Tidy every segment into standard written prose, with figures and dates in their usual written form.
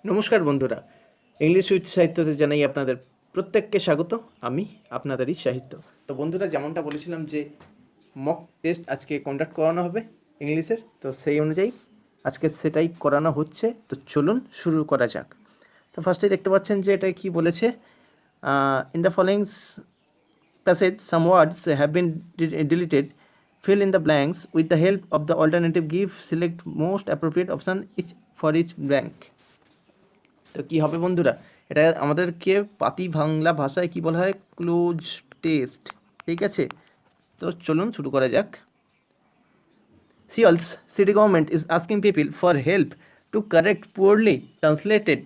নমস্কার বন্ধুরা, English with সাহিত্যতে জানাই আপনাদের প্রত্যেককে স্বাগত। আমি আপনাদেরই সাহিত্য। তো বন্ধুরা, যেমনটা বলেছিলাম যে মক টেস্ট আজকে কন্ডাক্ট করানো হবে ইংলিশের, তো সেই অনুযায়ী আজকে সেটাই করানো হচ্ছে। তো চলুন শুরু করা যাক। তো ফার্স্টেই দেখতে পাচ্ছেন যে এটা কি বলেছে, in the following passage some words have been deleted. Fill in the blanks with the help of the alternative. Give select most appropriate option each for each blank. তো কী হবে বন্ধুরা, এটা আমাদেরকে পাতি বাংলা ভাষায় কি বলা হয়, ক্লোজ টেস্ট। ঠিক আছে, তো চলুন শুরু করা যাক। Seoul's city government is asking people for help to correct poorly translated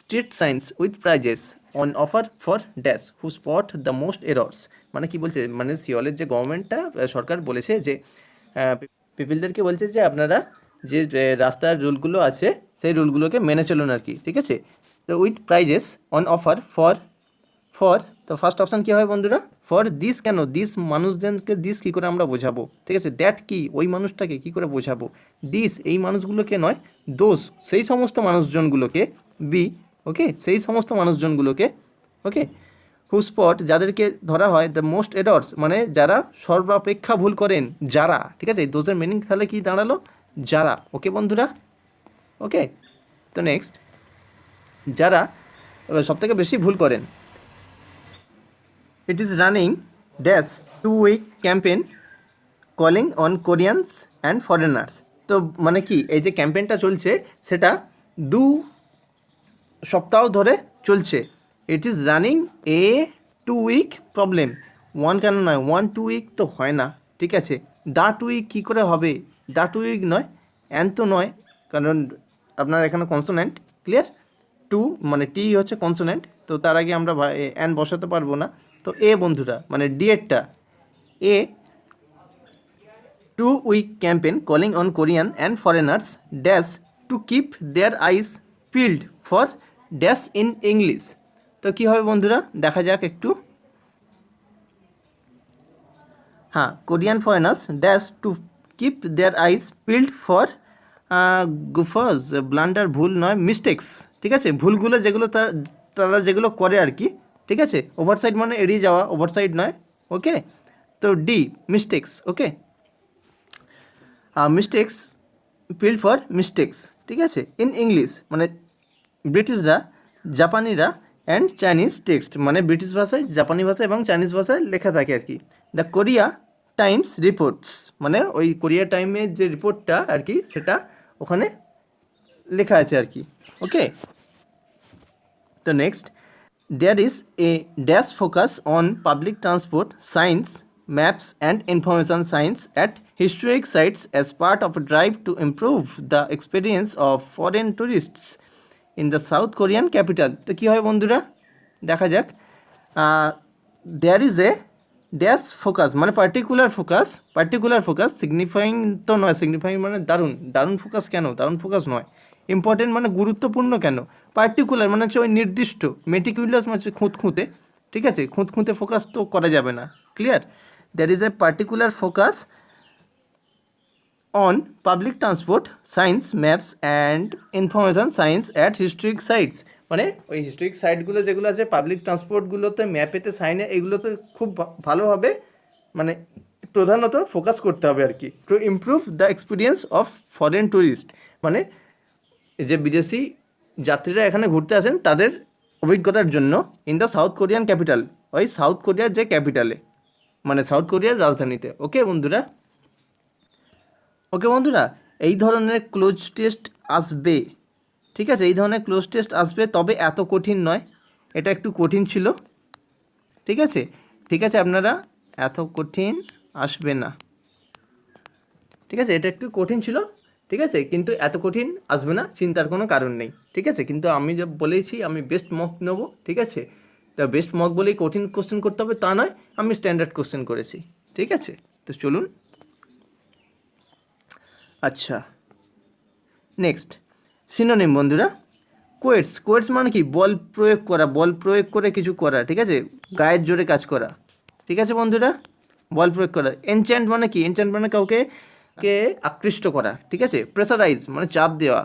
street signs with prizes on offer for dash who spot the most errors। মানে কি বলছে, মানে সিওলের যে গভর্নমেন্টটা সরকার বলেছে যে পিপলদেরকে বলছে যে আপনারা যে রাস্তার রুলগুলো আছে সেই রুলগুলোকে মেনে চলুন আর কি। ঠিক আছে, তো with prices on offer for for তো ফার্স্ট অপশান কী হয় বন্ধুরা, ফর দিস। কেন দিস? মানুষজনকে দিস কী করে আমরা বোঝাবো? ঠিক আছে, দ্যাট কি, ওই মানুষটাকে কী করে বোঝাবো? দিস এই মানুষগুলোকে নয়, দোষ সেই সমস্ত মানুষজনগুলোকে, বি ওকে সেই সমস্ত মানুষজনগুলোকে, ওকে হু স্পট যাদেরকে ধরা হয়, দ্য মোস্ট এরর্স মানে যারা সর্বাপেক্ষা ভুল করেন, যারা। ঠিক আছে, দোষের মিনিং তাহলে কি দাঁড়ালো, যারা। ওকে বন্ধুরা, ওকে। তো নেক্সট, যারা সবথেকে বেশি ভুল করেন। It is running dash 2-week campaign calling on Koreans and foreigners। তো মানে কি, এই যে ক্যাম্পেইনটা চলছে সেটা 2 সপ্তাহ ধরে চলছে। It is running A 2-week problem, 1 কেন নয়, 1-2 উইক তো হয় না। ঠিক আছে, দ্য 2 উইক কী করে হবে, দ্য 2 উইক নয়, অ্যান তো নয়, কারণ আপনার এখানে কনসোনেন্ট, ক্লিয়ার। টু মানে টি হচ্ছে কনসোনেন্ট, তো তার আগে আমরা অ্যান বসাতে পারবো না। তো এ বন্ধুরা মানে ডিএডটা এ 2-week campaign calling on Korean and foreigners dash to keep their eyes peeled for dash in English। তো কী হবে বন্ধুরা, দেখা যাক একটু। হ্যাঁ, Korean foreigners dash to keep their eyes peeled for goofers, blunder ভুল নয়, মিস্টেক্স। ঠিক আছে, ভুলগুলো যেগুলো তারা যেগুলো করে আর কি। ঠিক আছে, ওভারসাইড মানে এড়িয়ে যাওয়া, ওভারসাইড নয়। ওকে, তো the mistakes. Okay, mistakes peeled for mistakes. ঠিক আছে, ইন ইংলিশ মানে ব্রিটিশরা, জাপানিরা অ্যান্ড চাইনিজ টেক্সট মানে ব্রিটিশ ভাষায়, জাপানি ভাষায় এবং চাইনিজ ভাষায় লেখা থাকে আর কি। দ্য কোরিয়া টাইমস রিপোর্টস মানে ওই কোরিয়া টাইমের যে রিপোর্টটা আর কি, সেটা ওখানে লেখা আছে আর কি। ওকে, তো next, there is a dash focus on public transport science maps and information science at historic sites as part of a drive to improve the experience of foreign tourists in the South Korean capital। তো কী হয় বন্ধুরা, দেখা যাক। There is a dash focus মানে particular focus signifying তো নয়, signifying মানে দারুণ ফোকাস কেন, দারুণ ফোকাস নয়, ইম্পর্টেন্ট মানে গুরুত্বপূর্ণ কেন, পার্টিকুলার মানে হচ্ছে ওই নির্দিষ্ট, মেটিকুলাস মানে হচ্ছে খুঁতখুঁতে। ঠিক আছে, খুঁতখুঁতে ফোকাস তো করা যাবে না, clear. There is a particular focus on public transport, science, maps and information science at historic sites। মানে ওই হিস্টোরিক সাইটগুলো যেগুলো আছে, পাবলিক ট্রান্সপোর্টগুলোতে, ম্যাপেতে, সাইনে, এগুলোতে খুব ভালোভাবে মানে প্রধানত ফোকাস করতে হবে আর কি। To improve the experience of foreign tourist মানে যে বিদেশি যাত্রীরা এখানে ঘুরতে আসেন তাদের অভিজ্ঞতার জন্য, in the south Korean capital ওই সাউথ কোরিয়ার যে ক্যাপিটালে মানে সাউথ কোরিয়ার রাজধানীতে। ওকে বন্ধুরা, এই ধরনের ক্লোজ টেস্ট আসবে। ঠিক আছে, এই ধরনের ক্লোজ টেস্ট আসবে, তবে এত কঠিন নয়, এটা একটু কঠিন ছিল। ঠিক আছে, আপনারা এত কঠিন আসবে না। ঠিক আছে, এটা একটু কঠিন ছিল, ঠিক আছে, কিন্তু এত কঠিন আসবে না, চিন্তার কোনো কারণ নেই। ঠিক আছে, কিন্তু আমি যা বলেছি আমি বেস্ট মক নেবো। ঠিক আছে, তা বেস্ট মক বলেই কঠিন কোশ্চেন করতে হবে তা নয়, আমি স্ট্যান্ডার্ড কোশ্চেন করেছি। ঠিক আছে, তো চলুন। আচ্ছা, নেক্সট সিনোনিম বন্ধুরা, কোয়েটস মানে কি, বল প্রয়োগ করে কিছু করা। ঠিক আছে, গায়ের জোরে কাজ করা। ঠিক আছে বন্ধুরা, বল প্রয়োগ করা। এনচ্যান্ট মানে কি, এনচ্যান্ট মানে কাউকে আকৃষ্ট করা। ঠিক আছে, প্রেসারাইজ মানে চাপ দেওয়া।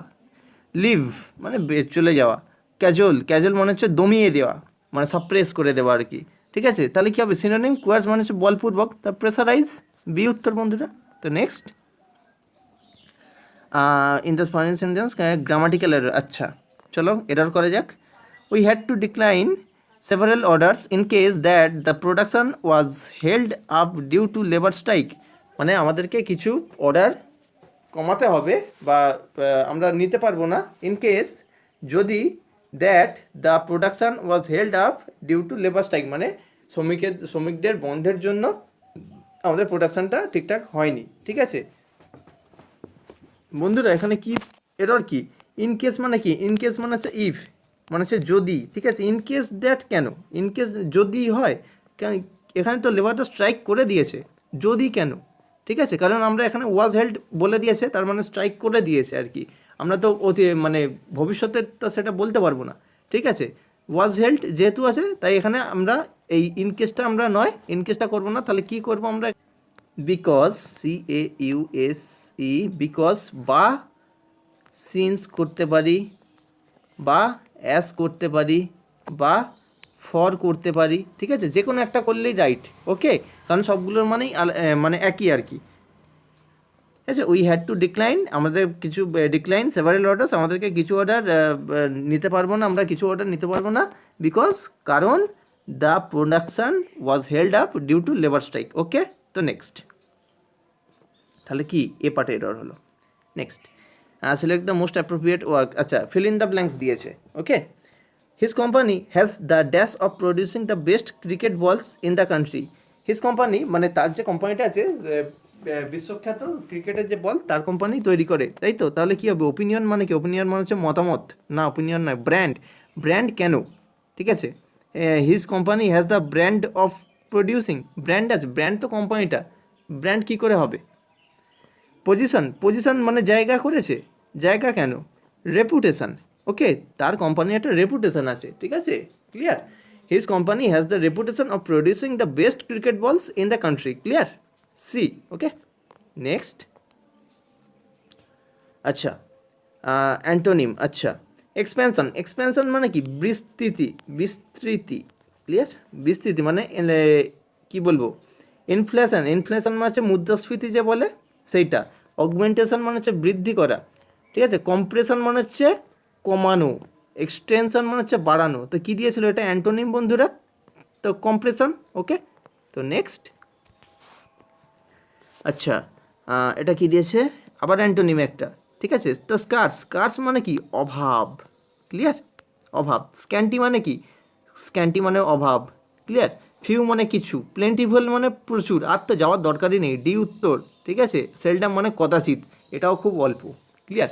লিভ মানে চলে যাওয়া, ক্যাজুয়াল, ক্যাজুয়াল মানে হচ্ছে দমিয়ে দেওয়া, মানে সাপ্রেস করে দেওয়া আর কি। ঠিক আছে, তাহলে কী হবে সিনোনিম, কোয়াস মানে হচ্ছে বলপূর্বক, তা প্রেসারাইজ বি উত্তর বন্ধুরা। তো next in the foreign sentence grammatical error, আচ্ছা চলো এরর করা যাক। We had to decline several orders in case that the production was held up due to labour strike, মানে আমাদেরকে কিছু অর্ডার কমাতে হবে বা আমরা নিতে পারবো না ইন কেস যদি that the production was held up due to labour strike, মানে শ্রমিকদের বন্ধের জন্য আমাদের প্রোডাকশানটা ঠিকঠাক হয়নি। ঠিক আছে বন্ধুরা, এখানে কি এরর কি, ইন কেস মানে কি, ইন কেস মানে হচ্ছে ইফ, মানে হচ্ছে যদি। ঠিক আছে, ইন কেস দ্যাট কেন, ইন কেস যদি হয় কেন, এখানে তো লেবারটা স্ট্রাইক করে দিয়েছে, যদি কেন। ঠিক আছে, কারণ আমরা এখানে ওয়াজ হেল্ড বলে দিয়েছে, তার মানে স্ট্রাইক করে দিয়েছে আর কি, আমরা তো অতি মানে ভবিষ্যতেরটা সেটা বলতে পারবো না। ঠিক আছে, ওয়াজ হেল্ড যেহেতু আছে তাই এখানে আমরা এই ইন কেসটা আমরা নয়, ইন কেসটা করবো না, তাহলে কি করবো আমরা, বিকজ CAUSE, বিকজ বা সিন্স করতে পারি, বা অ্যাস করতে পারি, বা ফর করতে পারি। ঠিক আছে, যে কোনো একটা করলেই রাইট। ওকে, কারণ সবগুলোর মানেই মানে একই আর কি। ঠিক আছে, উই হ্যাড টু ডিক্লাইন, আমাদের কিছু ডিক্লাইন সেভারেল অর্ডার্স, আমাদেরকে কিছু অর্ডার নিতে পারবো না, আমরা কিছু অর্ডার নিতে পারবো না, বিকজ কারণ the production was held up due to labour strike. Okay, তো নেক্সট তাহলে কি এ পার্টে এরর হলো। Next select the most appropriate work, আচ্ছা ফিল ইন দ্য ব্ল্যাঙ্কস দিয়েছে। Okay, his company has the dash of producing the best cricket balls in the country. His company মানে তার যে কোম্পানিটা আছে বিশ্বখ্যাত ক্রিকেটের যে বল তার কোম্পানি তৈরি করে, তাই তো। তাহলে কী হবে, ওপিনিয়ন মানে কি, ওপিনিয়ন মানে হচ্ছে মতামত, না ওপিনিয়ন নয়, ব্র্যান্ড। ব্র্যান্ড কেন, ঠিক আছে, his company has the brand of producing, brand আছে, ব্র্যান্ড তো কোম্পানিটা, ব্র্যান্ড কী করে হবে। পজিশন, পজিশন মানে জায়গা করেছে, জায়গা কেন, রেপুটেশন। ওকে, তার কোম্পানির একটা রেপুটেশন আছে। ঠিক আছে, clear, his company has the reputation of producing the best cricket balls in the country, clear, C. Okay, next আচ্ছা অ্যান্টোনিম, আচ্ছা এক্সপ্যানশন, এক্সপ্যানশন মানে কি, বিস্তৃতি, বিস্তৃতি, ক্লিয়ার, বিস্তৃতি মানে কি বলবো, ইনফ্লেশন, ইনফ্লেশন মানে হচ্ছে মুদ্রাস্ফীতি যে বলে সেইটা, অগমেন্টেশন মানে হচ্ছে বৃদ্ধি করা। ঠিক আছে, কম্প্রেশন মানে হচ্ছে কমানো, এক্সটেনশন মানে হচ্ছে বাড়ানো। তো কী দিয়েছিল এটা অ্যান্টোনিম বন্ধুরা, তো কম্প্রেশন। ওকে, তো নেক্সট আচ্ছা এটা কি দিয়েছে, আবার অ্যান্টোনিম একটা। ঠিক আছে, তো স্কার্স, স্কার্স মানে কি, অভাব, ক্লিয়ার, অভাব। স্ক্যান্টি মানে কি, স্ক্যান্টি মানে অভাব, ক্লিয়ার। ফিউ মানে কিছু, প্লেন্টিফুল মানে প্রচুর, আর তো যাওয়ার দরকারই নেই, ডি উত্তর। ঠিক আছে, সেলডাম মানে কদাচিৎ, এটাও খুব অল্প, ক্লিয়ার।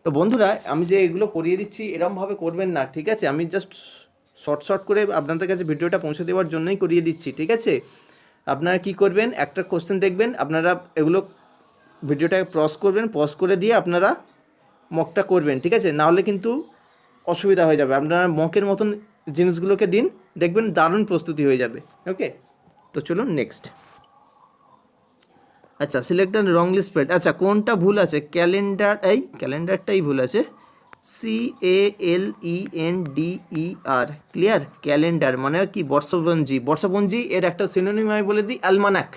তো বন্ধুরা, আমি যে এগুলো করিয়ে দিচ্ছি এরমভাবে করবেন না। ঠিক আছে, আমি জাস্ট শর্ট শর্ট করে আপনাদের কাছে ভিডিওটা পৌঁছে দেওয়ার জন্যই করিয়ে দিচ্ছি। ঠিক আছে, আপনারা কি করবেন, একটা কোশ্চেন দেখবেন, আপনারা এগুলো ভিডিওটাকে পজ করে দিয়ে আপনারা মকটা করবেন। ঠিক আছে, নাহলে কিন্তু অসুবিধা হয়ে যাবে, আপনারা মকের মতন জিনিসগুলোকে দিন, দেখবেন দারুণ প্রস্তুতি হয়ে যাবে। ওকে, তো চলুন নেক্সট। আচ্ছা সিলেক্ট দ্য রংলি স্পেল্ড, আচ্ছা কোনটা ভুল আছে, ক্যালেন্ডার, এই ক্যালেন্ডারটাই ভুল আছে, CALENDER, ক্লিয়ার। ক্যালেন্ডার মানে কি, বর্ষপঞ্জি, বর্ষপঞ্জি এর একটা সিনোনিম আমি বলে দিই, অ্যালমানাক,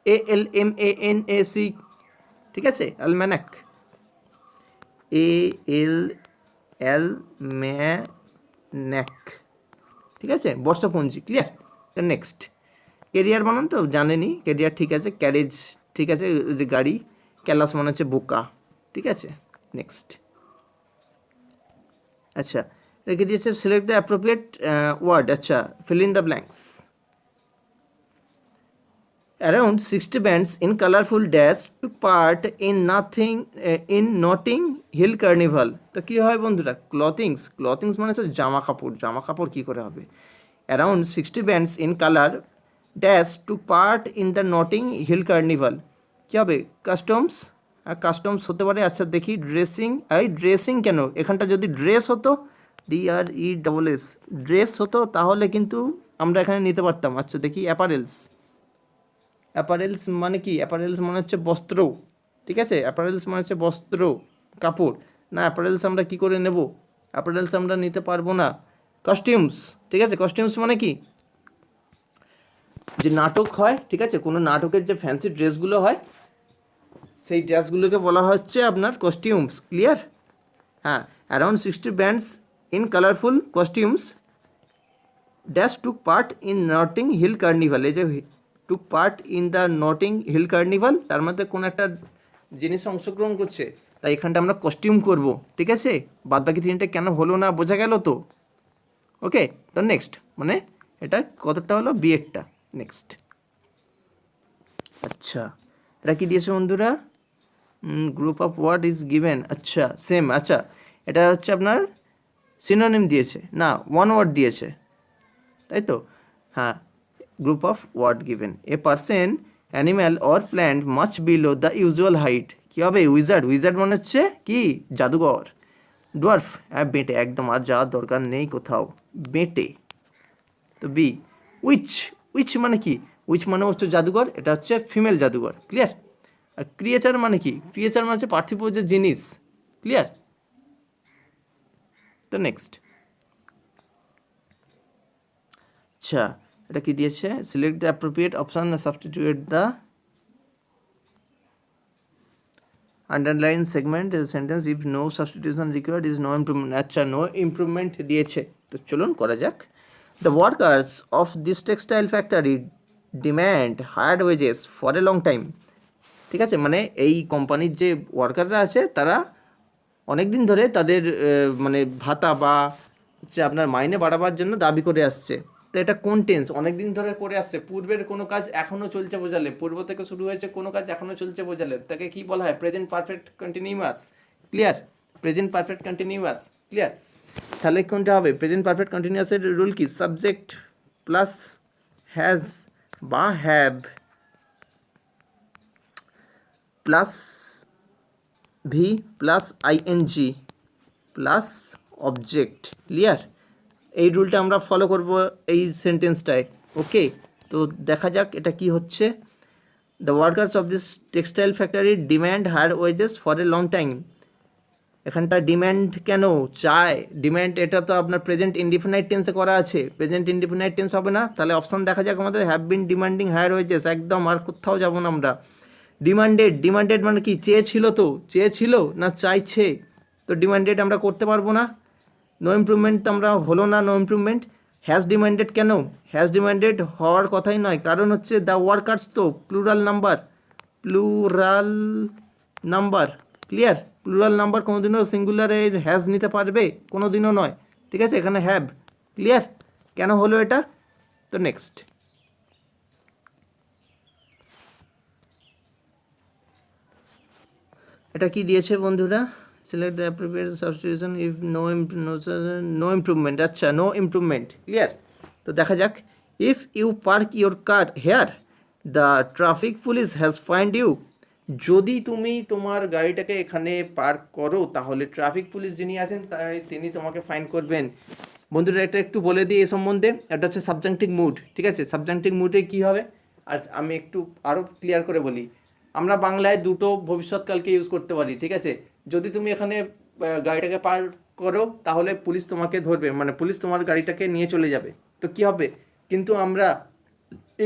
ALMANAC। ঠিক আছে, অ্যালমানাক, ALMANAC, ঠিক আছে, বর্ষপঞ্জি, ক্লিয়ার। নেক্সট কেরিয়ার বানান তো জানেনি, কেরিয়ার ঠিক আছে, ক্যারেজ ঠিক আছে, যে গাড়ি, ক্যালাস মানে হচ্ছে বোকা। ঠিক আছে, নেক্সট আচ্ছা রেখে দিয়েছে সিলেক্ট দ্য অ্যাপ্রোপ্রিয়েট ওয়ার্ড, আচ্ছা fill in the blanks. Around 60 bands in colorful dash took part in Notting Hill Carnival. তো কী হয় বন্ধুরা, ক্লথিংস, ক্লথিংস মানে হচ্ছে জামা কাপড়, জামা কাপড় কী করে হবে। Around 60 bands in color dash took part in the Notting Hill Carnival. কী হবে, কাস্টমস, কাস্টমস হতে পারে। আচ্ছা দেখি ড্রেসিং, এই ড্রেসিং কেন, এখানটা যদি ড্রেস হতো, DRESS, ড্রেস হতো তাহলে কিন্তু আমরা এখানে নিতে পারতাম। আচ্ছা দেখি অ্যাপারেলস, অ্যাপারেলস মানে কি, অ্যাপারেলস মানে হচ্ছে বস্ত্র। ঠিক আছে, অ্যাপারেলস মানে হচ্ছে বস্ত্র, কাপড়। না অ্যাপারেলস আমরা কি করে নেব, অ্যাপারেলস আমরা নিতে পারবো না। কস্টিউমস, ঠিক আছে, কস্টিউমস মানে কি, যে নাটক হয়, ঠিক আছে, কোনো নাটকের যে ফ্যান্সি ড্রেসগুলো হয় সেই ড্রেসগুলোকে বলা হচ্ছে আপনার কস্টিউমস, ক্লিয়ার। হ্যাঁ, around 60 bands in colourful costumes dash took part in Notting Hill carnival. এই যে took part in the Notting Hill carnival, তার মধ্যে কোনো একটা জিনিস অংশগ্রহণ করছে, তাই এখানটা আমরা কস্টিউম করব, ঠিক আছে। বাদ বাকি তিনটে কেন হলো না বোঝা গেল তো। ওকে, তো নেক্সট, মানে এটা কতটা হলো, বিয়েরটা। নেক্সট, আচ্ছা এটা কি দিয়েছে বন্ধুরা, group of word is given, আচ্ছা সেম, আচ্ছা এটা হচ্ছে আপনার সিনোনিম দিয়েছে না, ওয়ান ওয়ার্ড দিয়েছে, তাই তো। হ্যাঁ, group of word given, a person animal or plant much below the usual height, কী হবে, উইজার্ড, উইজার্ড মনে হচ্ছে কি, জাদুঘর। ডোয়ার্ফ, হ্যাঁ বেঁটে, একদম আর যাওয়ার দরকার নেই কোথাও, বেঁটে। তো বি, উইচ, উইচ মানে কি, উইচ মানে হচ্ছে জাদুঘর, এটা হচ্ছে ফিমেল জাদুঘর, ক্লিয়ার। আর ক্রিয়েচার মানে কি, ক্রিয়েচার মানে হচ্ছে পার্থিব যে জিনিস, ক্লিয়ার। তো নেক্সট, আচ্ছা এটা কি দিয়েছে, select the appropriate option, substitute the underline segment sentence, if no substitution required is no improvement, আচ্ছা নো ইমপ্রুভমেন্ট দিয়েছে, তো চলুন করা যাক। The workers of this textile factory demand higher wages for a long time, ঠিক আছে, মানে এই কোম্পানির যে ওয়ার্কাররা আছে তারা অনেক দিন ধরে তাদের মানে ভাতা বা হচ্ছে আপনার মাইনে বাড়াবার জন্য দাবি করে আসছে। তো এটা কোন টেন্স, অনেক দিন ধরে করে আসছে, পূর্বের কোনো কাজ এখনও চলছে বোঝালে, পূর্ব থেকে শুরু হয়েছে কোনো কাজ এখনও চলছে বোঝালে তাকে কি বলা হয়, present perfect continuous, clear, present perfect continuous, clear. তাহলে কোনটা হবে, প্রেজেন্ট পারফেক্ট কন্টিনিউয়াসের রুল কি, সাবজেক্ট প্লাস হ্যাজ বা have plus V plus ING plus object, clear. এই রুলটা আমরা ফলো করব এই সেন্টেন্সটায়। ওকে, তো দেখা যাক এটা কি হচ্ছে। The workers of this textile factory demand higher wages for a long time, এখানটা ডিম্যান্ড কেন চায়, ডিম্যান্ড এটা তো আপনার প্রেজেন্ট ইনডিফিনাইট টেন্সে করা আছে, প্রেজেন্ট ইনডিফিনাইট টেন্স হবে না, তাহলে অপশান দেখা যাক আমাদের, have been demanding higher wages, একদম আর কোথাও যাব না আমরা। ডিমান্ডেড, ডিমান্ডেড মানে কি, চেয়েছিল, তো চেয়েছিল না চাইছে, তো ডিমান্ডেড আমরা করতে পারবো না। নো ইমপ্রুভমেন্ট তো আমরা হলো না, নো ইমপ্রুভমেন্ট। হ্যাজ ডিমান্ডেড কেন, হ্যাজ ডিমান্ডেড হওয়ার কথাই নয়, কারণ হচ্ছে দ্য ওয়ার্কার্স তো plural number, plural number, clear. Plural number কোনোদিনও সিঙ্গুলারে হ্যাজ নিতে পারবে, কোনোদিনও নয়, ঠিক আছে, এখানে হ্যাভ, ক্লিয়ার। কেন হলো এটা, তো নেক্সট, এটা কি দিয়েছে বন্ধুরা, select the appropriate substitution if no improvement, আচ্ছা নো ইমপ্রুভমেন্ট, ক্লিয়ার। তো দেখা যাক, if you park your car here the traffic police has fined you, যদি তুমি তোমার গাড়িটাকে এখানে পার্ক করো তাহলে ট্রাফিক পুলিশ যিনি আছেন তাই তিনি তোমাকে ফাইন করবেন। বন্ধুরা এটা একটু বলে দিই এ সম্বন্ধে, এটা হচ্ছে সাবজাংটিভ মুড, ঠিক আছে, সাবজাংটিভ মুডে কী হবে, আর আমি একটু আরও ক্লিয়ার করে বলি, আমরা বাংলায় দুটো ভবিষ্যৎকালকে ইউজ করতে পারি, ঠিক আছে। যদি তুমি এখানে গাড়িটাকে পার করো তাহলে পুলিশ তোমাকে ধরবে, মানে পুলিশ তোমার গাড়িটাকে নিয়ে চলে যাবে, তো কি হবে। কিন্তু আমরা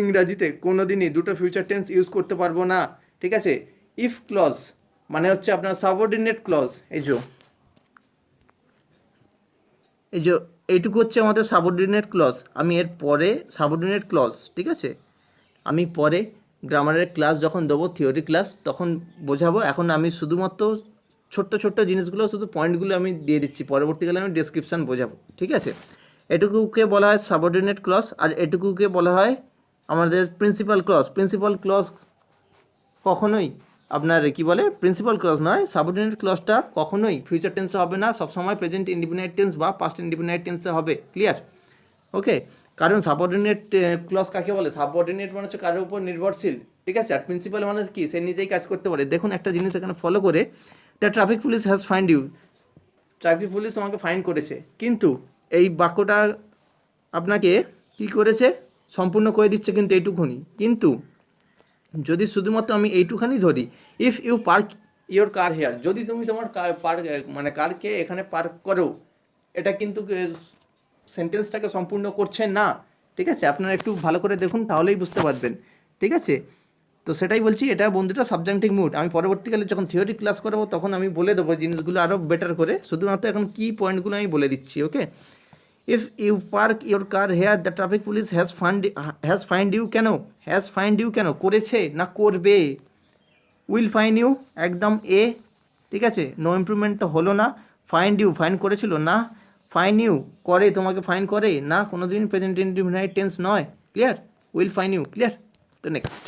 ইংরাজিতে কোনো দিনই দুটো ফিউচার টেন্স ইউজ করতে পারবো না, ঠিক আছে। ইফ ক্লজ মানে হচ্ছে আপনার সাবঅর্ডিনেট ক্লজ, এই যে এইটুকু হচ্ছে আমাদের সাবঅর্ডিনেট ক্লজ, আমি এর পরে সাবঅর্ডিনেট ক্লজ, ঠিক আছে, আমি পরে গ্রামারের ক্লাস যখন দেবো, থিওরি ক্লাস, তখন বোঝাবো। এখন আমি শুধুমাত্র ছোট্ট ছোট্ট জিনিসগুলো, শুধু পয়েন্টগুলো আমি দিয়ে দিচ্ছি, পরবর্তীকালে আমি ডেসক্রিপশান বোঝাবো, ঠিক আছে। এটুকুকে বলা হয় সাবঅর্ডিনেট ক্লজ, আর এটুকুকে বলা হয় আমাদের প্রিন্সিপাল ক্লজ। প্রিন্সিপাল ক্লজ কখনোই আপনার কি বলে, প্রিন্সিপাল ক্লজ নয়, সাবঅর্ডিনেট ক্লজটা কখনোই ফিউচার টেন্সে হবে না, সবসময় প্রেজেন্ট ইনডিফিনাইট টেন্স বা পাস্ট ইনডিফিনাইট টেন্সে হবে, ক্লিয়ার। ওকে, কারণ সাবঅর্ডিনেট ক্লজ কাকে বলে, সাবঅর্ডিনেট মানে হচ্ছে কারোর উপর নির্ভরশীল, ঠিক আছে, আর প্রিন্সিপাল মানে কি, সে নিজেই কাজ করতে পারে। দেখুন একটা জিনিস এখানে ফলো করে, the traffic police has fined you, traffic police তোমাকে ফাইন করেছে, কিন্তু এই বাক্যটা আপনাকে কি করেছে, সম্পূর্ণ করে দিচ্ছে কিন্তু এইটুকুনি, কিন্তু যদি শুধুমাত্র আমি এইটুখানি ধরি, if you park your car here, যদি তুমি তোমার কার পার্ক মানে কারকে এখানে পার্ক করো, এটা কিন্তু সেন্টেন্সটাকে সম্পূর্ণ করছে না। ঠিক আছে, আপনারা একটু ভালো করে দেখুন তাহলেই বুঝতে পারবেন। ঠিক আছে, তো সেটাই বলছি, এটা বন্ধুটা সাবজেক্টিভ মুড। আমি পরবর্তীকালে যখন থিওরি ক্লাস করাবো তখন আমি বলে দেবো জিনিসগুলো আরও বেটার করে, শুধুমাত্র এখন কি পয়েন্টগুলো আমি বলে দিচ্ছি। Okay, if you park your car here the traffic police has fined you, কেন হ্যাজ ফাইন্ড ইউ, কেন করেছে না করবে, উইল ফাইন ইউ একদম এ। ঠিক আছে, নো ইমপ্রুভমেন্ট তো হলো না, ফাইন্ড ইউ ফাইন করেছিল না, ফাইন ইউ করে তোমাকে ফাইন করে না, কোনো দিন প্রেজেন্ট ইনডিফিনাইট টেন্স নয়। Clear, will fine you. Clear, তো নেক্সট।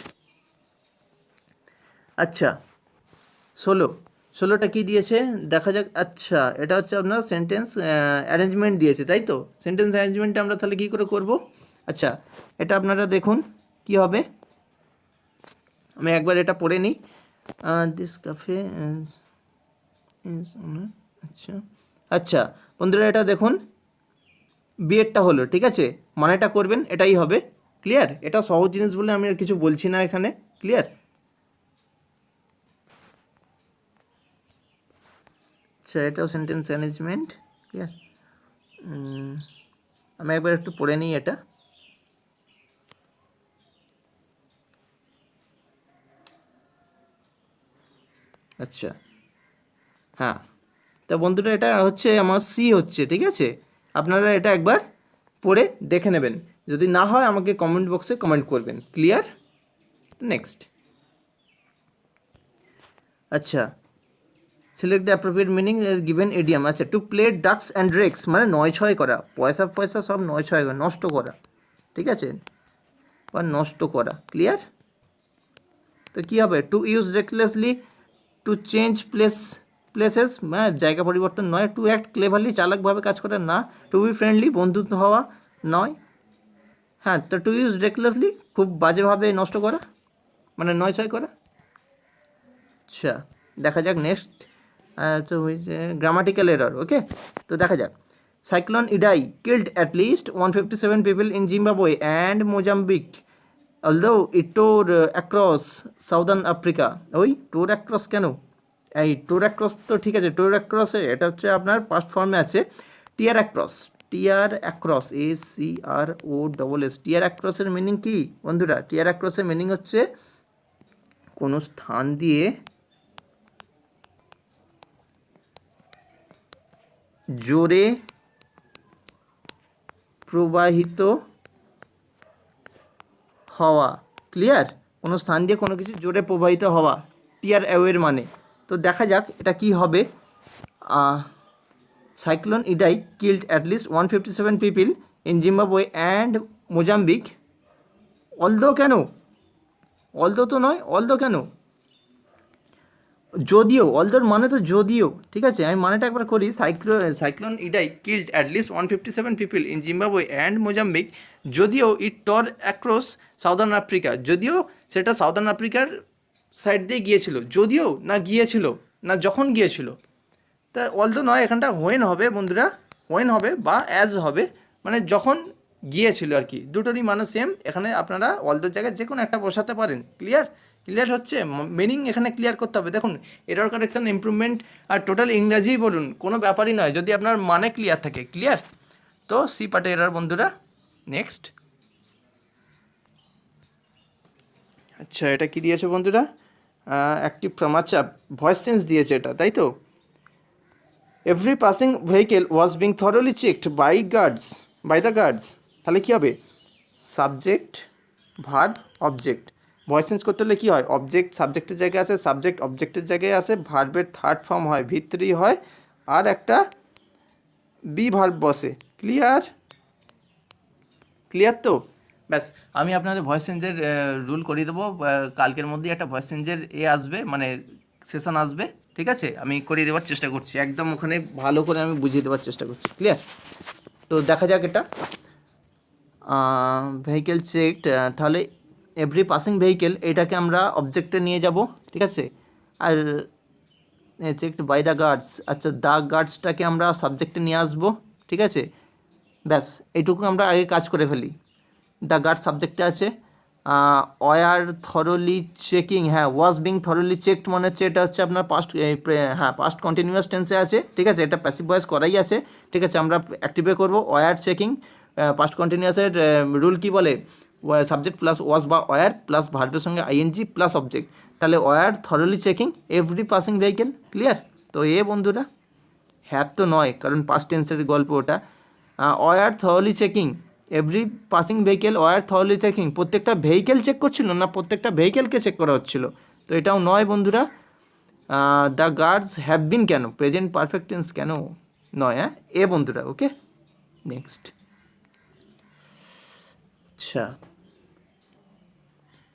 আচ্ছা, 16টা কী দিয়েছে দেখা যাক। আচ্ছা, এটা হচ্ছে আপনার সেন্টেন্স অ্যারেঞ্জমেন্ট দিয়েছে, তাই তো। সেন্টেন্স অ্যারেঞ্জমেন্টটা আমরা তাহলে কী করে করব? আচ্ছা, এটা আপনারা দেখুন কি হবে, আমি একবার এটা পড়ে নিই। দিস ক্যাফে, আচ্ছা আচ্ছা বন্ধুরা, এটা দেখুন বিয়েরটা হলো। ঠিক আছে, মানেটা করবেন, এটাই হবে। ক্লিয়ার, এটা সহজ জিনিস বলে আমি আর কিছু বলছি না এখানে। ক্লিয়ার, আচ্ছা এটাও সেন্টেন্স অ্যারেঞ্জমেন্ট। ক্লিয়ার, আমি একবার একটু পড়ে নিই এটা। আচ্ছা, হ্যাঁ, তা বন্ধুরা এটা হচ্ছে আমার সি হচ্ছে। ঠিক আছে, আপনারা এটা একবার পড়ে দেখে নেবেন, যদি না হয় আমাকে কমেন্ট বক্সে কমেন্ট করবেন। Clear, next. আচ্ছা, select the appropriate meaning given idiom. আচ্ছা, to play ducks and drakes মানে নয় ছয় করা, পয়সা পয়সা সব নয় ছয় করা, নষ্ট করা। ঠিক আছে, বা নষ্ট করা। ক্লিয়ার, তো কী হবে? To use recklessly, to change places হ্যাঁ জায়গা পরিবর্তন নয়, টু অ্যাক্ট ক্লেভারলি চালাকভাবে কাজ করা না, টু বি ফ্রেন্ডলি বন্ধুত্ব হওয়া নয়। হ্যাঁ, তো টু ইউজ রেকলেসলি খুব বাজেভাবে নষ্ট করা, মানে নয় ছয় করা। আচ্ছা, দেখা যাক নেক্সট। তো হয়েছে গ্রামাটিক্যাল এরর। ওকে, তো দেখা যাক। Cyclone Idai killed at least 157 people in Zimbabwe and Mozambique, although it tore across southern Africa. ওই টোর অ্যাক্রস কেন? এই টোর অ্যাক্রস তো ঠিক আছে, টোর অ্যাক্রসে এটা হচ্ছে আপনার পাস্ট ফর্মে আছে টিয়ার অ্যাক্রস। টিয়ার অ্যাক্রস, ACROSS। টিয়ার অ্যাক্রসের মিনিং কি বন্ধুরা? টিয়ার অ্যাক্রসের মিনিং হচ্ছে কোনো স্থান দিয়ে জোরে প্রবাহিত হওয়া। ক্লিয়ার, কোনো স্থান দিয়ে কোনো কিছু জোরে প্রবাহিত হওয়া, টিয়ার অ্যাওয়ের মানে। তো দেখা যাক এটা কি হবে। Cyclone Idai killed at least 157 people in Zimbabwe and Mozambique. Although কেন? অলদো তো নয়, অলদো কেন? যদিও, অলদোর মানে তো যদিও। ঠিক আছে, আমি মানেটা একবার করি। Cyclone Idai killed at least 157 people in Zimbabwe and Mozambique, যদিও it tore across southern Africa, যদিও সেটা সাউদার্ন আফ্রিকার সাইড দিয়ে গিয়েছিল, যদিও না গিয়েছিল, না যখন গিয়েছিল। তা অলদো নয়, এখানটা হোয়েন হবে বন্ধুরা, হোয়েন হবে বা অ্যাজ হবে, মানে যখন গিয়েছিল আর কি, দুটোরই মানে সেম। এখানে আপনারা অলদোর জায়গায় যে কোনো একটা বসাতে পারেন। ক্লিয়ার, ক্লিয়ার হচ্ছে, মিনিং এখানে ক্লিয়ার করতে হবে। দেখুন, এরর কারেকশন, ইমপ্রুভমেন্ট আর টোটাল ইংরাজিই বলুন, কোনো ব্যাপারই নয় যদি আপনার মানে ক্লিয়ার থাকে। ক্লিয়ার, তো সি পার্টে এরর বন্ধুরা। নেক্সট। আচ্ছা, এটা কি দিয়েছে বন্ধুরা? অ্যাক্টিভ ফ্রম, আচ্ছা ভয়েস চেঞ্জ দিয়েছে এটা, তাই তো। Every passing vehicle was being thoroughly checked by the guards. তাহলে কী হবে? Subject verb object. Voice change করতে হলে কী হয়? অবজেক্ট সাবজেক্টের জায়গায় আসে, সাবজেক্ট অবজেক্টের জায়গায় আসে, ভার্বের থার্ড ফর্ম হয় V3 হয়, আর একটা বি ভার্ব বসে। ক্লিয়ার, ক্লিয়ার তো? ব্যাস, আমি আপনাদের ভয়েস চেঞ্জের রুল করিয়ে দেবো। কালকের মধ্যেই একটা ভয়েস চেঞ্জের আসবে, মানে সেশন আসবে। ঠিক আছে, আমি করিয়ে দেওয়ার চেষ্টা করছি, একদম ওখানে ভালো করে আমি বুঝিয়ে দেওয়ার চেষ্টা করছি। ক্লিয়ার, তো দেখা যাক এটা। ভেহিকেল চেকড, তাহলে এভরি পাসিং ভেহিকেল এটাকে আমরা অবজেক্টে নিয়ে যাব। ঠিক আছে, আর চেকড বাই দ্য গার্ডস, আচ্ছা দ্য গার্ডসটাকে আমরা সাবজেক্টে নিয়ে আসবো। ঠিক আছে, ব্যাস এইটুকু আমরা আগে কাজ করে ফেলি। দ্য গার্ড সাবজেক্টে আছে, ওয়ার থরলি চেকিং, হ্যাঁ ওয়াজ বিং থরলি চেকড মানে হচ্ছে এটা হচ্ছে আপনার পাস্ট, হ্যাঁ পাস্ট কন্টিনিউয়াস টেন্সে আছে, ঠিক আছে, এটা প্যাসিভ ভয়েস করাই আছে, ঠিক আছে, আমরা অ্যাক্টিভে করবো ওয়ার চেকিং। পাস্ট কন্টিনিউয়াসের রুল কি বলে, সাবজেক্ট প্লাস ওয়াজ বা ওয়ার প্লাস ভার্বের সঙ্গে আইএনজি প্লাস অবজেক্ট, তাহলে were thoroughly checking every passing vehicle, clear? তো বন্ধুরা হ্যাভ তো নয়, কারণ পাস্ট টেন্সের গল্প ওটা। Were thoroughly checking every passing vehicle, were thoroughly checking প্রত্যেকটা ভেহিকেল চেক করছিল না, প্রত্যেকটা ভেহিকেলকে চেক করা হচ্ছিল, তো এটাও নয় বন্ধুরা। দ্য গার্ডস হ্যাভ বিন কেন, প্রেজেন্ট পারফেক্ট টেন্স কেন নয়, হ্যাঁ বন্ধুরা। ওকে, নেক্সট। আচ্ছা,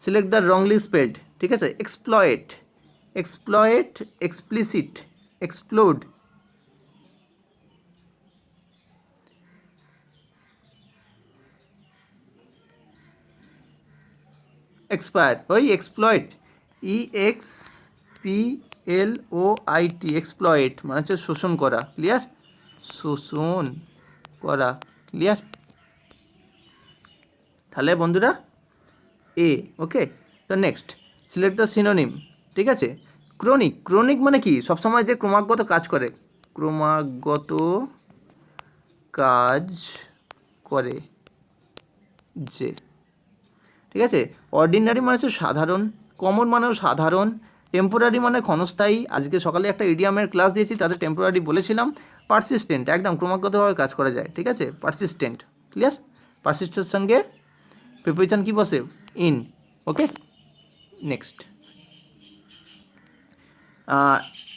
সিলেক্ট দ্য রংলি স্পেলড, ঠিক আছে, exploit, exploit, explicit, explode, expire, ওই এক্সপ্লয়েট, EXPLOIT, এক্সপ্লয়েট মানে হচ্ছে শোষণ করা, ক্লিয়ার? শোষণ করা, ক্লিয়ার? তাহলে বন্ধুরা ওকে। তো নেক্সট, সিলেক্ট দ্য সিনোনিম, ঠিক আছে। ক্রনিক, ক্রনিক মানে কি, সবসময় যে ক্রমাগত কাজ করে, ক্রমাগত কাজ করে যে, ঠিক আছে। অর্ডিনারি মানে হচ্ছে সাধারণ, কমন মানেও সাধারণ, টেম্পোরারি মানে ক্ষণস্থায়ী, আজকে সকালে একটা ইডিয়ামের ক্লাস দিয়েছি তাদের টেম্পোরারি বলেছিলাম। পারসিস্টেন্ট, একদম ক্রমাগতভাবে কাজ করা যায়, ঠিক আছে, পারসিস্টেন্ট, ক্লিয়ার? পারসিস্টেন্টের সঙ্গে প্রিপোজিশন কি বসে, in, okay. Next,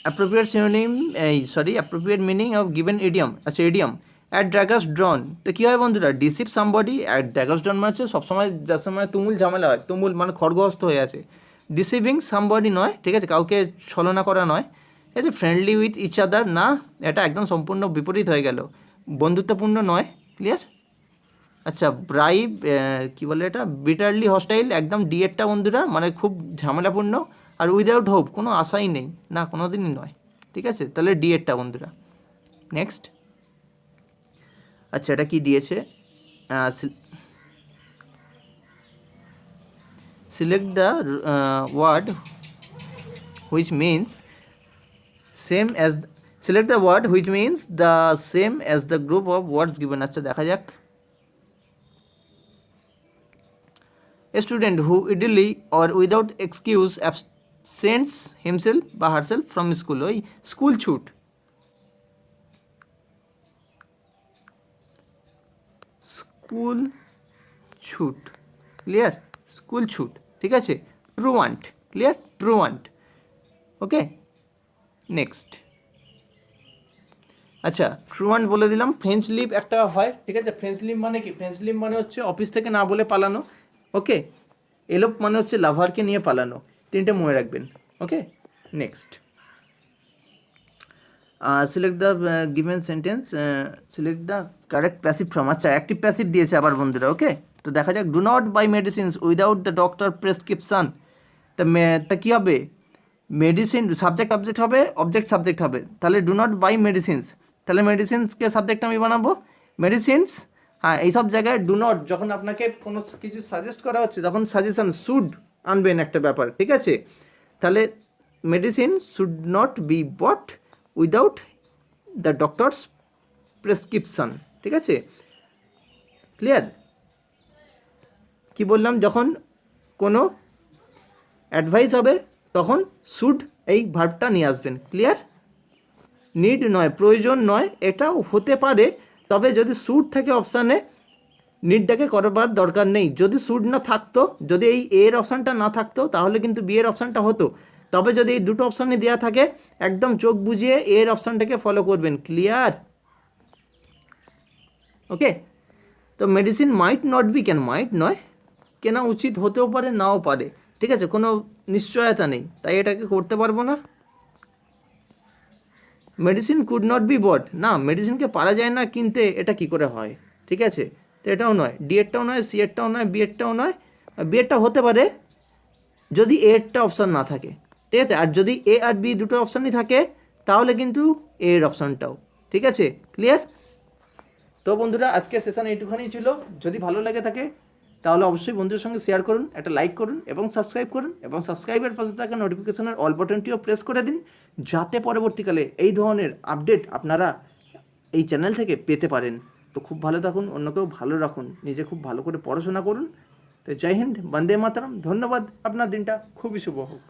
appropriate synonym, appropriate meaning of given idiom, আচ্ছা ইডিয়াম। অ্যাট ড্র্যাগাস ড্রন, তো কী হয় বন্ধুরা, ডিসিভ সামবডি, অ্যাট ড্র্যাগাস ড্রন মানে হচ্ছে সবসময় যার সময় তুমুল ঝামেলা হয়, তুমুল মানে খড়গহস্ত হয়ে আছে, ডিসিভিং সামবডি নয়, ঠিক আছে, কাউকে ছলনা করা নয়, ঠিক আছে। ফ্রেন্ডলি উইথ ইচ আদার, না, এটা একদম সম্পূর্ণ বিপরীত হয়ে গেল, বন্ধুত্বপূর্ণ নয়, ক্লিয়ার? আচ্ছা, ব্রাইব, কী বলে এটা, বিটারলি হস্টাইল, একদম ডিএডটা বন্ধুরা মানে খুব ঝামেলাপূর্ণ, আর উইদাউট হোপ, কোনো আশাই নেই, না কোনো দিনই নয়, ঠিক আছে, তাহলে ডিএডটা বন্ধুরা। নেক্সট, আচ্ছা এটা কি দিয়েছে, select the word which means same as, select the word which means the same as the group of words given. আচ্ছা দেখা যাক, a student who idly or without excuse absents himself বা herself from school, ওই school ছুট, school ছুট, clear? School ছুট, ঠিক আছে, ট্রুয়ান্ট, ক্লিয়ার? ট্রুয়ান্ট, ওকে। নেক্সট, আচ্ছা ট্রুয়ান্ট বলে দিলাম। ফ্রেঞ্চ লিভ একটা হয়, ঠিক আছে, ফ্রেঞ্চ লিভ মানে কি, ফ্রেঞ্চ লিভ মানে হচ্ছে অফিস থেকে না বলে পালানো, ওকে। এলোপ মানে হচ্ছে লাভারকে নিয়ে পালানো, তিনটে মনে রাখবেন, okay. Next, select the given sentence, select the correct passive form. আচ্ছা অ্যাক্টিভ প্যাসিভ দিয়েছে আবার বন্ধুরা, ওকে। তো দেখা যাক, do not buy medicines without the doctor prescription, তা কী হবে, মেডিসিন সাবজেক্ট অবজেক্ট হবে, অবজেক্ট সাবজেক্ট হবে, তাহলে ডু নট বাই মেডিসিনস, তাহলে মেডিসিনসকে সাবজেক্ট আমি বানাবো, মেডিসিনস, হ্যাঁ এইসব জায়গায় ডু নট, যখন আপনাকে কোনো কিছু সাজেস্ট করা হচ্ছে তখন সাজেশন শুড আনবেন একটা ব্যাপার, ঠিক আছে, তাহলে medicine should not be bought without the doctor's prescription, ঠিক আছে, ক্লিয়ার? কি বললাম, যখন কোনো অ্যাডভাইস হবে তখন শুড এই ভার্বটা নিয়ে আসবেন, ক্লিয়ার? নিড নয়, প্রয়োজন নয়, এটাও হতে পারে, তবে যদি শুড থাকে অপশানে নিডটাকে করবার দরকার নেই। যদি শুড না থাকতো, যদি এই এর অপশানটা না থাকতো তাহলে কিন্তু বি এর অপশানটা হতো, তবে যদি এই দুটো অপশানে দেওয়া থাকে একদম চোখ বুঝিয়ে এর অপশানটাকে ফলো করবেন, ক্লিয়ার? ওকে। তো মেডিসিন মাইট নট বি, কেন মাইট নয়, কেনা উচিত হতেও পারে নাও পারে, ঠিক আছে, কোনো নিশ্চয়তা নেই, তাই এটাকে করতে পারবো না। মেডিসিন কুড নট বি বট, না মেডিসিনকে পারা যায় না কিনতে, এটা কি করে হয়, ঠিক আছে, তো এটাও নয়, ডি এরটাও নয়, সি এরটাও নয়, বি এরটাও নয়, বি এরটা হতে পারে যদি এ এরটা অপশান না থাকে, ঠিক আছে, আর যদি এ আর বি দুটো অপশানই থাকে তাহলে কিন্তু এ এর অপশানটাও, ঠিক আছে, ক্লিয়ার? তো বন্ধুরা আজকে সেশন এইটুখানি ছিল, যদি ভালো লাগে থাকে তাহলে অবশ্যই বন্ধুদের সঙ্গে শেয়ার করুন, একটা লাইক করুন এবং সাবস্ক্রাইব করুন, এবং সাবস্ক্রাইবের পাশে থাকা নোটিফিকেশনের অল বাটনটিও প্রেস করে দিন, যাতে পরবর্তীকালে এই ধরনের আপডেট আপনারা এই চ্যানেল থেকে পেতে পারেন। তো খুব ভালো থাকুন, অন্যকেও ভালো রাখুন, নিজে খুব ভালো করে পড়াশোনা করুন। তো জয় হিন্দ, বন্দে মাতরম, ধন্যবাদ। আপনার দিনটা খুবই শুভ হোক।